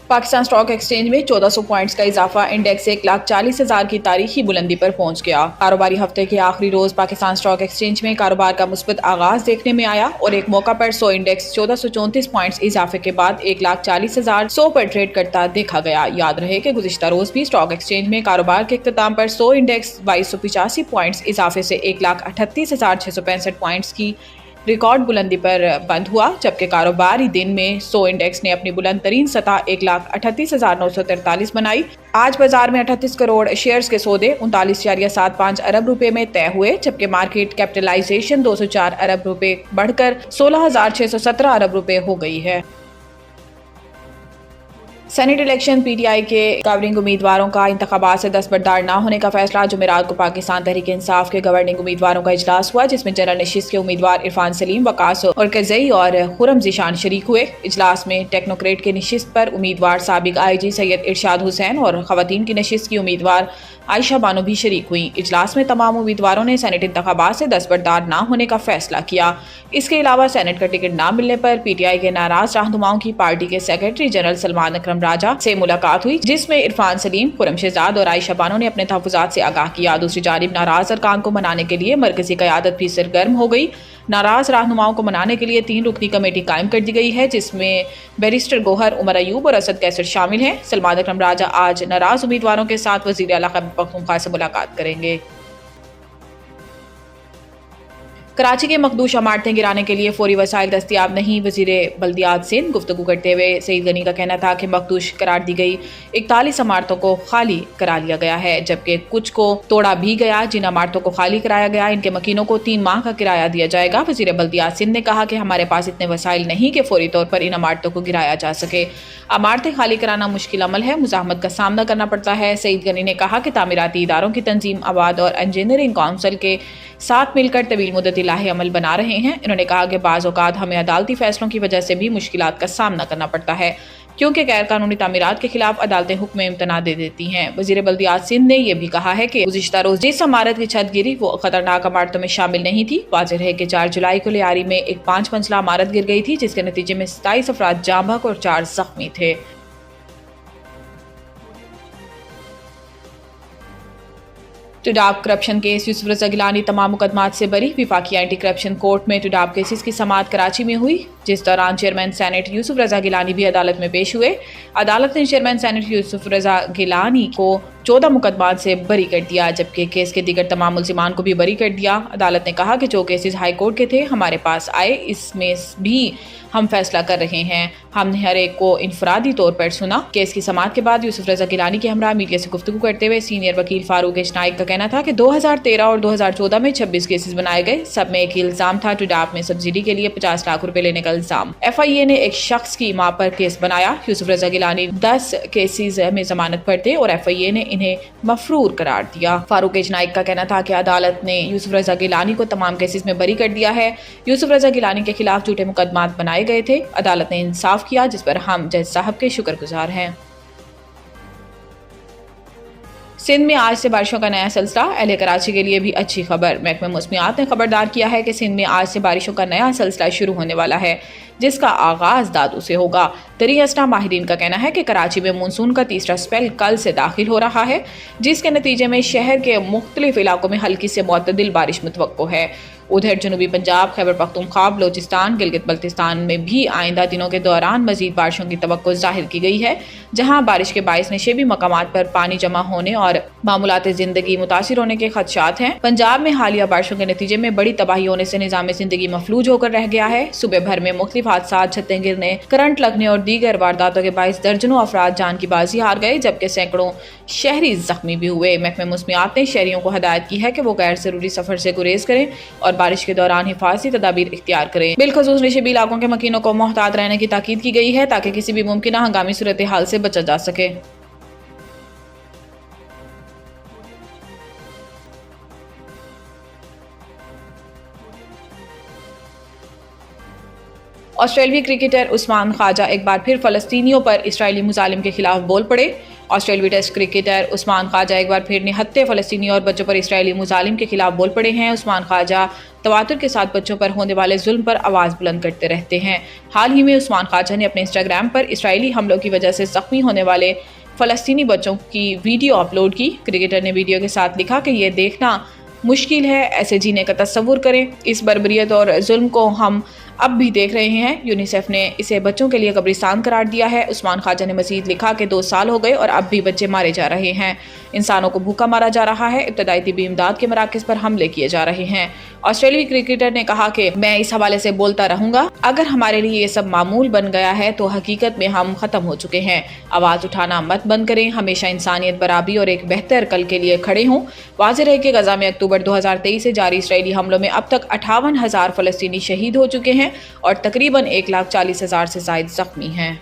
Pakistan stock exchange में 1400 points का इजाफा, इंडेक्स 1,40,000 की तारीखी बुलंदी पर पहुंच गया। कारोबारी हफ्ते के आखिरी रोज पाकिस्तान स्टॉक एक्सचेंज में कारोबार का मुस्बत आगाज देखने में आया और एक मौका पर 100 इंडेक्स 1434 पॉइंट्स इजाफे के बाद 1,40,100 पर ट्रेड करता देखा गया। याद रहे कि गुज़िश्ता रोज भी स्टॉक एक्सचेंज में कारोबार के इख्तिताम पर 100 इंडेक्स 2285 पॉइंट्स इजाफे से 1,38,665 पॉइंट्स की रिकॉर्ड बुलंदी पर बंद हुआ, जबकि कारोबारी दिन में 100 इंडेक्स ने अपनी बुलंद तरीन सतह 1,38,943 बनाई। आज बाजार में 38 करोड़ शेयर्स के सौदे 39.75 अरब रुपए में तय हुए, जबकि मार्केट कैपिटलाइजेशन 204 अरब रुपए बढ़कर 16,617 अरब रुपए हो गई है। सेनेट इलेक्शन पीटीआई के गवर्निंग उम्मीदवारों का इंतखाबात से दस्तबरदार न होने का फैसला। जुमेरात को पाकिस्तान तहरीक इंसाफ के गवर्निंग उम्मीदवारों का इजलास हुआ, जिसमें जनरल नशिस्त के उम्मीदवार इरफान सलीम, वकास और कज़ई और खुरम ज़ीशान शरीक हुए। इजलास में टेक्नोक्रेट की नशिस्त पर उम्मीदवार साबिक आईजी सैयद इरशाद हुसैन और खवातीन की नशिस्त की उम्मीदवार आयशा बानो भी शरीक हुई। इजलास में तमाम उम्मीदवारों ने सेनेट इंतखाबात से दस्तबरदार न होने का फैसला किया। इसके अलावा सेनेट का टिकट न मिलने पर पीटीआई के नाराज रहनुमाओं की पार्टी के सेक्रेटरी जनरल सलमान अकरम राजा से मुलाकात हुई, जिसमें इरफान सलीम, खुरम शहजाद और आयशा बानो ने अपने तहफ़्फ़ुज़ात से आगाह किया। दूसरी जानिब नाराज अरकान को मनाने के लिए मरकजी क़यादत भी सरगर्म हो गई। नाराज रहनुमाओं को मनाने के लिए 3 रुकनी कमेटी कायम कर दी गई है, जिसमें बैरिस्टर गोहर, उमर अयूब और असद कैसर शामिल हैं। सलमान अकरम राजा आज नाराज उम्मीदवारों के साथ वज़ीर आला खैबर पख्तूनख्वा से मुलाकात करेंगे। कराची के मखदूश इमारतें गिराने के लिए फौरी वसाइल दस्तियाब नहीं। वज़ीर बल्दियात से गुफ्तगू करते हुए सईद गनी का कहना था कि मखदूश करार दी गई 41 इमारतों को खाली करा लिया गया है, जबकि कुछ को तोड़ा भी गया। जिन इमारतों को खाली कराया गया, इनके मकीनों को 3 माह का किराया दिया जाएगा। वज़ीर बल्दियात सिंध ने कहा कि हमारे पास इतने वसाइल नहीं कि फौरी तौर पर इन इमारतों को गिराया जा सके। इमारतें खाली कराना मुश्किल अमल है, मुज़ाहमत का सामना करना पड़ता है। सईद गनी ने कहा कि तामीराती इदारों की तंजीम आबाद और इंजीनियरिंग काउंसिल के साथ मिलकर तवील मुद्दती लाहे अमल बना रहे हैं। इन्होंने कहा कि बाज़ औक़ात हमें अदालती फैसलों की वजह से भी मुश्किलात का सामना करना पड़ता है, क्योंकि गैर कानूनी तामीरात के खिलाफ अदालतें हुक्म इम्तना दे देती हैं। वज़ीर बल्दियात सिंध ने यह भी कहा है कि गुज़िश्ता रोज जिस इमारत की छत गिरी वो खतरनाक इमारतों में शामिल नहीं थी। वाज़ेह है कि 4 जुलाई को लियारी में एक 5 मंजिला इमारत गिर गई थी, जिसके नतीजे में 27 अफराद जाँ बहक और 4 जख्मी थे। टुडाब करप्शन केस, यूसुफ रज़ा गिलानी तमाम मुकदमात से बरी। विफाकी एंटी करप्शन कोर्ट में टुडाब केसेस की समाअत कराची में हुई, जिस दौरान चेयरमैन सेनेट यूसुफ रज़ा गिलानी भी अदालत में पेश हुए। अदालत ने चेयरमैन सेनेट यूसुफ रज़ा गिलानी को 14 मुकदमात से बरी कर दिया, जबकि केस के दीगर तमाम मुल्ज़िमान को भी बरी कर दिया। अदालत ने कहा कि जो केसेस हाई कोर्ट के थे हमारे पास आए, इसमें भी हम फैसला कर रहे हैं। हमने हर एक को इनफरादी तौर पर सुना। केस की समाअत के बाद यूसुफ रज़ा गिलानी के हमरा मीडिया से गुफ्तगू करते हुए सीनियर वकील फारूक एच नाइक का कहना था कि 2013 और 2014 में 26 केसेस बनाए गए। सब में एक ही इल्जाम था, टुडाब में सब्सिडी के लिए 50 लाख रुपए लेने का इल्जाम। FIA ने एक शख्स की मां पर केस बनाया। यूसुफ रज़ा गिलानी 10 केसेस में जमानत पर थे और FIA ने इन्हें मफरूर करार दिया। फारूक एच नाइक का कहना था कि अदालत ने यूसुफ रज़ा गिलानी को तमाम केसेस में बरी कर दिया है। यूसुफ रज़ा गिलानी के खिलाफ झूठे मुकदमात बनाए गए थे। अदालत ने इंसाफ किया, जिस पर हम जज साहब के शुक्रगुजार हैं। सिंध में आज से बारिशों का नया सिलसिला, अहले कराची के लिए भी अच्छी खबर। महकमे मौसमियात ने खबरदार किया है कि सिंध में आज से बारिशों का नया सिलसिला शुरू होने वाला है, जिसका आगाज दादू से होगा। दरी असना माहिरीन का कहना है कि कराची में मानसून का तीसरा स्पेल कल से दाखिल हो रहा है, जिसके नतीजे में शहर के मुख्तलिफ इलाकों में हल्की से मुतदिल बारिश मुतवक्को है। उधर जनूबी पंजाब, खैबर पख्तूनख्वा, बलोचिस्तान, गिलगित बल्तिस्तान में भी आइंदा दिनों के दौरान मजीद बारिशों की तवक्को जाहिर की गई है, जहां बारिश के बायस नशेबी मकामात पर पानी जमा होने और मामूलात जिंदगी मुतासिर होने के खदशात हैं। पंजाब में हालिया बारिशों के नतीजे में बड़ी तबाही होने से निजाम जिंदगी मफलूज होकर रह गया है। सुबह भर में मुख्तलिफ हादसात, छतें गिरने, करंट लगने और दीगर वारदातों के बायस दर्जनों अफराद जान की बाजी हार गए, जबकि सैकड़ों शहरी जख्मी भी हुए। महकमे मौसमियात ने शहरियों को हदायत की है कि वो गैर जरूरी सफर से गुरेज करें और बारिश के दौरान हिफाजती तदाबीर इख्तियार करें। बिलखसूस नशेबी इलाकों के मकीनों को मोहतात रहने की ताकीद की गई है, ताकि किसी भी मुमकिन हंगामी सूरत हाल से बचा जा सके। آسٹریلوی کرکٹر عثمان خواجہ ایک بار پھر فلسطینیوں پر اسرائیلی مظالم کے خلاف بول پڑے۔ آسٹریلوی ٹیسٹ کرکٹر عثمان خواجہ ایک بار پھر نہتے فلسطینیوں اور بچوں پر اسرائیلی مظالم کے خلاف بول پڑے ہیں۔ عثمان خواجہ تواتر کے ساتھ بچوں پر ہونے والے ظلم پر آواز بلند کرتے رہتے ہیں۔ حال ہی میں عثمان خواجہ نے اپنے انسٹاگرام پر اسرائیلی حملوں کی وجہ سے زخمی ہونے والے فلسطینی بچوں کی ویڈیو اپلوڈ کی۔ کرکٹر نے ویڈیو کے ساتھ لکھا کہ یہ دیکھنا مشکل ہے، ایسے جینے کا تصور کریں، اس بربریت اور ظلم کو ہم اب بھی دیکھ رہے ہیں۔ یونیسیف نے اسے بچوں کے لیے قبرستان قرار دیا ہے۔ عثمان خواجہ نے مزید لکھا کہ 2 سال ہو گئے اور اب بھی بچے مارے جا رہے ہیں، انسانوں کو بھوکا مارا جا رہا ہے، ابتدائی طبی امداد کے مراکز پر حملے کیے جا رہے ہیں۔ آسٹریلوی کرکٹر نے کہا کہ میں اس حوالے سے بولتا رہوں گا، اگر ہمارے لیے یہ سب معمول بن گیا ہے تو حقیقت میں ہم ختم ہو چکے ہیں۔ آواز اٹھانا مت بند کریں، ہمیشہ انسانیت، برابری اور ایک بہتر کل کے لیے کھڑے ہوں۔ واضح رہے کہ غزہ میں اکتوبر 2023 سے جاری اسرائیلی حملوں میں اب تک 58,000 فلسطینی شہید ہو چکے ہیں اور تقریباً 1,40,000 سے زائد زخمی ہیں۔